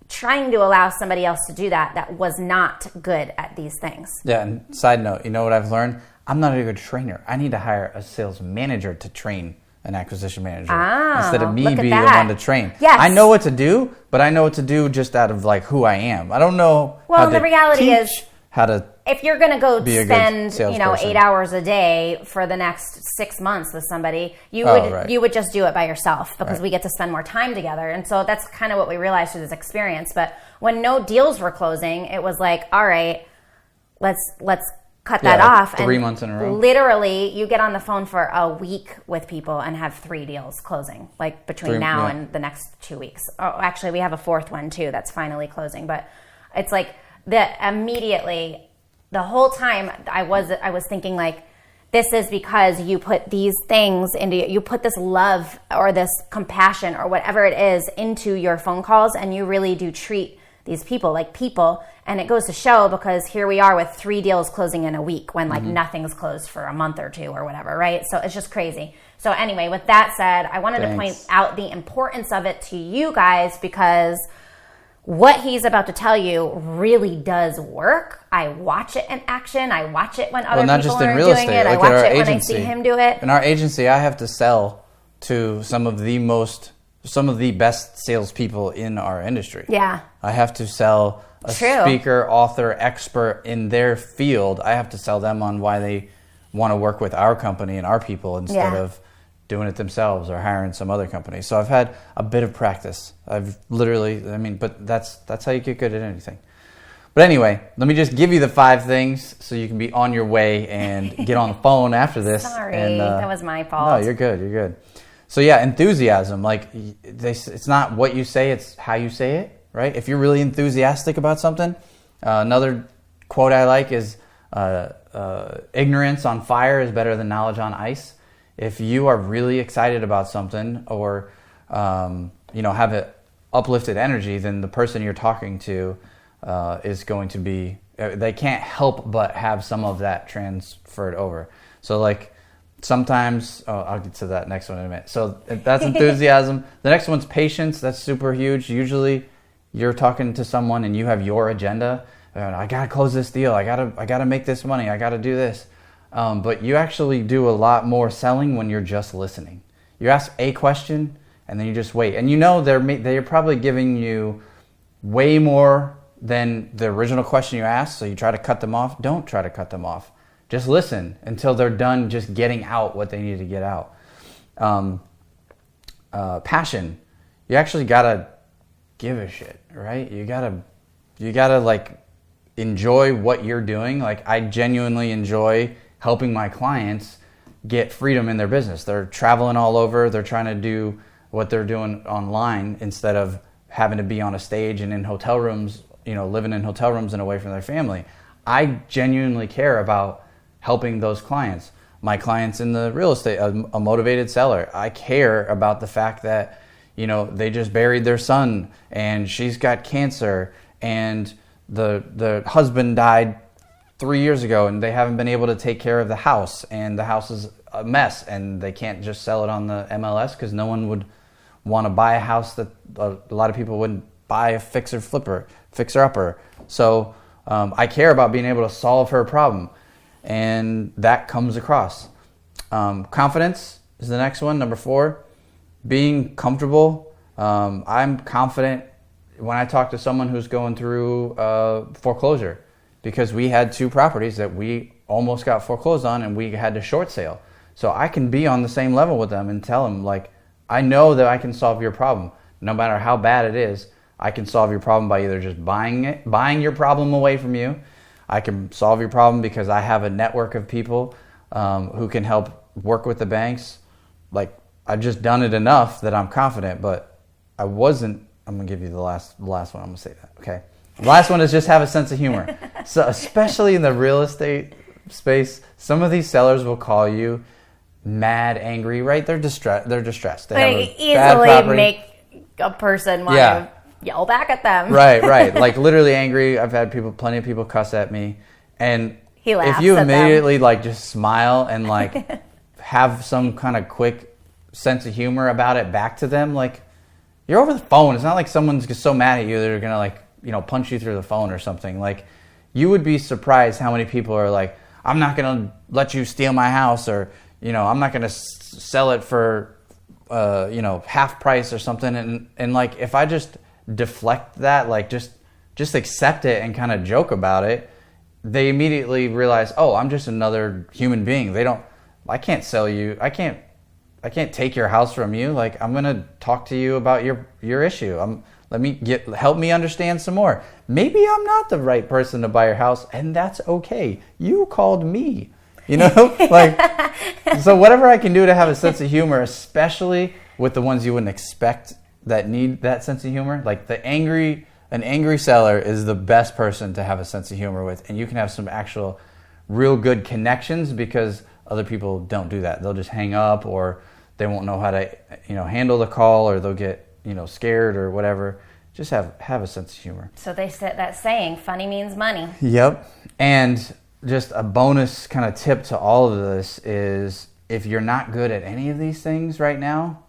trying to allow somebody else to do that was not good at these things. Yeah, and side note, you know what I've learned? I'm not a good trainer. I need to hire a sales manager to train an acquisition manager instead of me being the one to train. Yes. I know what to do, but I know what to do just out of like who I am. I don't know the reality is how to if you're going to go spend 8 hours a day for the next 6 months with somebody, you would just do it by yourself because we get to spend more time together. And so that's kind of what we realized through this experience. But when no deals were closing, it was like, all right, let's cut that off. 3 months in a row. Literally, you get on the phone for a week with people and have 3 deals closing, like between now and the next 2 weeks. Oh, actually, we have a 4th one too that's finally closing. But it's like immediately. The whole time I was thinking like, this is because you put these things you put this love or this compassion or whatever it is into your phone calls, and you really do treat these people like people. And it goes to show, because here we are with 3 deals closing in a week when like nothing's closed for a month or 2 or whatever, right? So it's just crazy. So anyway, with that said, I wanted to point out the importance of it to you guys, because what he's about to tell you really does work. I watch it in action. I watch it when other people are doing it. I watch it when I see him do it. In our agency, I have to sell to some of the best salespeople in our industry. Yeah. I have to sell a speaker, author, expert in their field. I have to sell them on why they want to work with our company and our people instead of doing it themselves or hiring some other company. So I've had a bit of practice. But that's how you get good at anything. But anyway, let me just give you the 5 things so you can be on your way and get on the phone after this. Sorry, that was my fault. No, you're good. So yeah, enthusiasm. Like it's not what you say, it's how you say it, right? If you're really enthusiastic about something, another quote I like is ignorance on fire is better than knowledge on ice. If you are really excited about something or have an uplifted energy, then the person you're talking to is going to be, they can't help but have some of that transferred over. So like sometimes, I'll get to that next one in a minute. So that's enthusiasm. The next one's patience. That's super huge. Usually you're talking to someone and you have your agenda. I gotta close this deal. I gotta make this money. I gotta do this. But you actually do a lot more selling when you're just listening. You ask a question and then you just wait. And they're probably giving you way more than the original question you asked, so you try to cut them off. Don't try to cut them off. Just listen until they're done just getting out what they need to get out. Passion. You actually gotta give a shit, right? You gotta like enjoy what you're doing. Like I genuinely enjoy helping my clients get freedom in their business. They're traveling all over. They're trying to do what they're doing online instead of having to be on a stage and in hotel rooms, living in hotel rooms and away from their family. I genuinely care about helping those clients. My clients in the real estate, a motivated seller, I care about the fact that, they just buried their son and she's got cancer and the husband died 3 years ago and they haven't been able to take care of the house and the house is a mess and they can't just sell it on the MLS because no one would want to buy a house that a lot of people wouldn't buy a fixer-upper. So I care about being able to solve her problem, and that comes across. Confidence is the next one, number 4. Being comfortable. I'm confident when I talk to someone who's going through foreclosure, because we had 2 properties that we almost got foreclosed on and we had to short sale. So I can be on the same level with them and tell them, like, I know that I can solve your problem. No matter how bad it is, I can solve your problem by either just buying your problem away from you. I can solve your problem because I have a network of people who can help work with the banks. Like, I've just done it enough that I'm confident, but I'm going to give you the last one. I'm going to say that, okay? The last one is just have a sense of humor. So especially in the real estate space, some of these sellers will call you mad, angry, right? They're distressed. They easily make a person want to yell back at them. Right. Like literally angry. I've had plenty of people cuss at me. And he laughs if you at immediately them. like just smile and like have some kind of quick sense of humor about it back to them, like you're over the phone. It's not like someone's just so mad at you they're going to like, punch you through the phone or something. Like, you would be surprised how many people are like, I'm not going to let you steal my house, or, I'm not going to sell it for, half price or something. And like, if I just deflect that, like just accept it and kind of joke about it, they immediately realize, oh, I'm just another human being. I can't sell you. I can't take your house from you. Like, I'm going to talk to you about your issue. Help me understand some more. Maybe I'm not the right person to buy your house, and that's okay. You called me, like, so whatever I can do to have a sense of humor, especially with the ones you wouldn't expect that need that sense of humor. Like an angry seller is the best person to have a sense of humor with, and you can have some actual real good connections because Other people don't do that. They'll just hang up, or they won't know how to, handle the call, or they'll get, scared or whatever. Just have a sense of humor. So they said that saying, funny means money. Yep. And just a bonus kind of tip to all of this is, if you're not good at any of these things right now,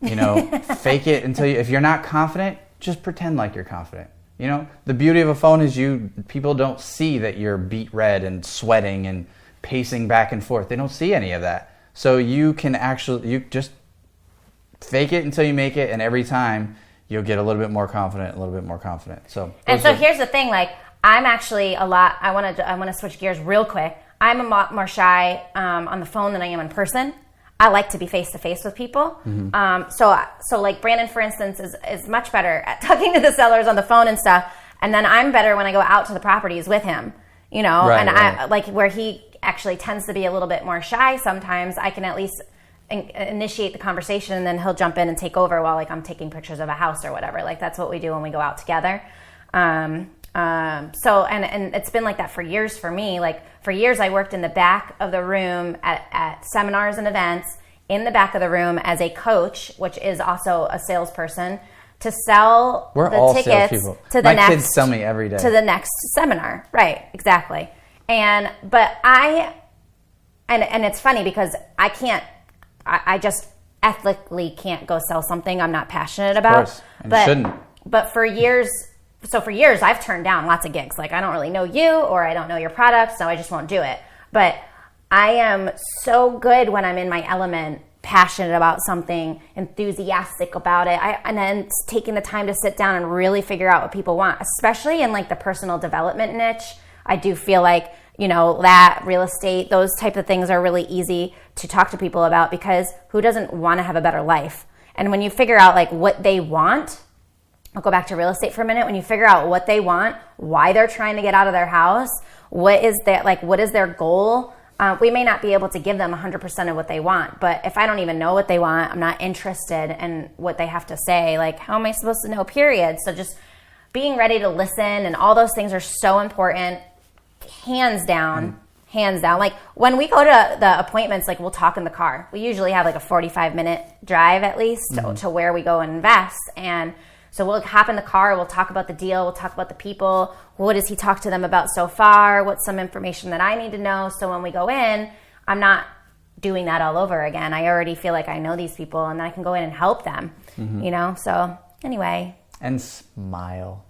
fake it until if you're not confident, just pretend like you're confident. The beauty of a phone is people don't see that you're beet red and sweating and pacing back and forth. They don't see any of that. So you just fake it until you make it, and every time you'll get a little bit more confident, So here's the thing, like, I'm actually I want to switch gears real quick. I'm a lot more shy on the phone than I am in person. I like to be face to face with people. Mm-hmm. So like Brandon, for instance, is much better at talking to the sellers on the phone and stuff. And then I'm better when I go out to the properties with him, Right. I like where he actually tends to be a little bit more shy sometimes. I can at least initiate the conversation, and then he'll jump in and take over while like I'm taking pictures of a house or whatever. Like that's what we do when we go out together. And it's been like that for years for me. Like for years I worked in the back of the room at seminars and events, in the back of the room as a coach, which is also a salesperson, to sell the tickets to the next. My kids sell me every day. To the next seminar. Right, exactly. And it's funny because I just ethically can't go sell something I'm not passionate about. Of course, and you shouldn't. But for years I've turned down lots of gigs. Like, I don't really know you, or I don't know your product, so I just won't do it. But I am so good when I'm in my element, passionate about something, enthusiastic about it. And then taking the time to sit down and really figure out what people want, especially in like the personal development niche. I do feel like, that real estate, those type of things are really easy to talk to people about, because who doesn't want to have a better life? And when you figure out like what they want, I'll go back to real estate for a minute. When you figure out what they want, why they're trying to get out of their house, what is their goal? We may not be able to give them 100% of what they want, but if I don't even know what they want, I'm not interested in what they have to say. Like, how am I supposed to know, period? So just being ready to listen, and all those things are so important. Hands down. Like when we go to the appointments, like we'll talk in the car. We usually have like a 45-minute drive at least to where we go and invest. And so we'll hop in the car, we'll talk about the deal, we'll talk about the people. What does he talk to them about so far? What's some information that I need to know? So when we go in, I'm not doing that all over again. I already feel like I know these people, and then I can go in and help them, So anyway. And smile.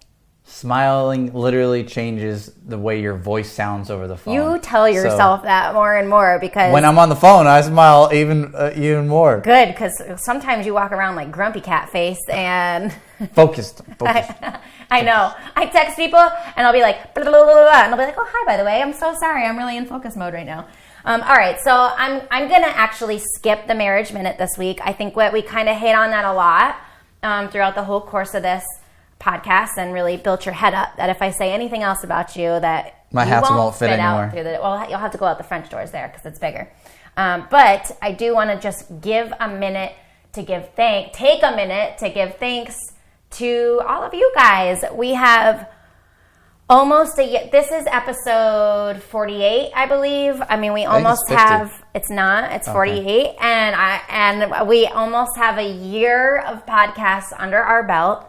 Smiling literally changes the way your voice sounds over the phone. You tell yourself that more and more, because when I'm on the phone, I smile even more. Good, because sometimes you walk around like grumpy cat face and focused. I know. I text people and I'll be like, blah, blah, blah, blah, and I'll be like, oh, hi, by the way, I'm so sorry, I'm really in focus mode right now. All right, so I'm gonna actually skip the marriage minute this week. I think we kind of hit on that a lot throughout the whole course of this podcast, and really built your head up that if I say anything else about you, that my hats won't fit anymore. You'll have to go out the French doors there because it's bigger. But I do want to just take a minute to give thanks to all of you guys. We have almost a year. This is episode 48, I believe. I mean, we almost have. It's not. It's 48, okay. And we almost have a year of podcasts under our belt.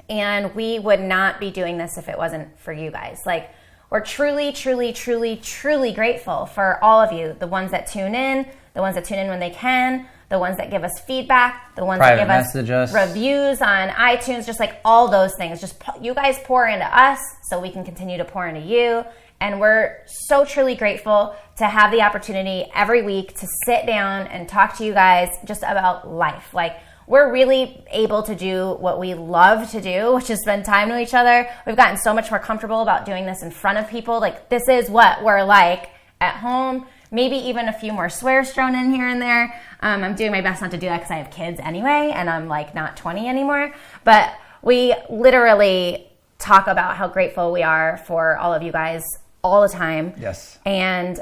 And we would not be doing this if it wasn't for you guys. Like, we're truly, truly, truly, truly grateful for all of you. The ones that tune in, when they can, the ones that give us feedback, the ones that give us reviews on iTunes, just like all those things. Just you guys pour into us so we can continue to pour into you. And we're so truly grateful to have the opportunity every week to sit down and talk to you guys just about life. Like, we're really able to do what we love to do, which is spend time with each other. We've gotten so much more comfortable about doing this in front of people. Like, this is what we're like at home. Maybe even a few more swears thrown in here and there. I'm doing my best not to do that because I have kids anyway, and I'm like not 20 anymore. But we literally talk about how grateful we are for all of you guys all the time. Yes. And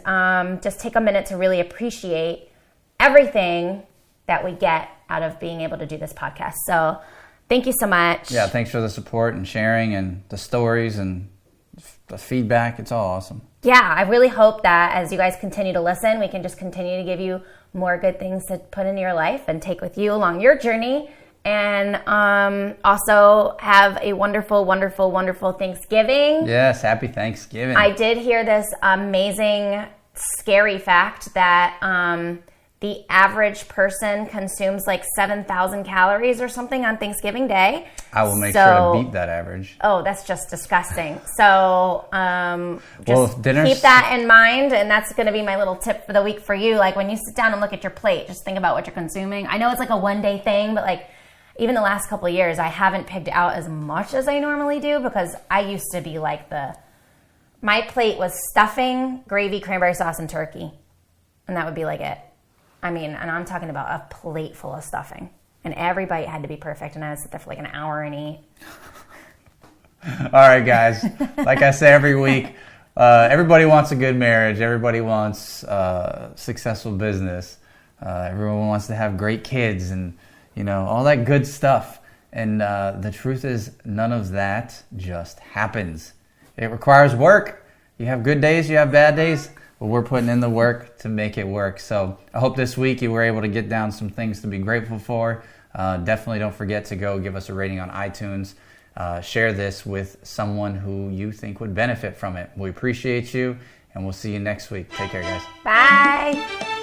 just take a minute to really appreciate everything that we get out of being able to do this podcast. So thank you so much. Yeah, thanks for the support and sharing and the stories and the feedback. It's all awesome. yeah, I really hope that as you guys continue to listen, we can just continue to give you more good things to put into your life and take with you along your journey. And also have a wonderful, wonderful, wonderful Thanksgiving. Yes, happy Thanksgiving. I did hear this amazing, scary fact that the average person consumes like 7,000 calories or something on Thanksgiving Day. I will make sure to beat that average. Oh, that's just disgusting. So just keep that in mind, and that's going to be my little tip for the week for you. Like when you sit down and look at your plate, just think about what you're consuming. I know it's like a one-day thing, but like even the last couple of years, I haven't picked out as much as I normally do because I used to be like my plate was stuffing, gravy, cranberry sauce, and turkey. And that would be like it. I mean, and I'm talking about a plate full of stuffing. And every bite had to be perfect, and I would sit there for like an hour and eat. All right, guys. Like I say every week, everybody wants a good marriage. Everybody wants successful business. Everyone wants to have great kids and, all that good stuff. And the truth is, none of that just happens. It requires work. You have good days, you have bad days. But we're putting in the work to make it work. So I hope this week you were able to get down some things to be grateful for. Definitely don't forget to go give us a rating on iTunes. Share this with someone who you think would benefit from it. We appreciate you, and we'll see you next week. Take care, guys. Bye.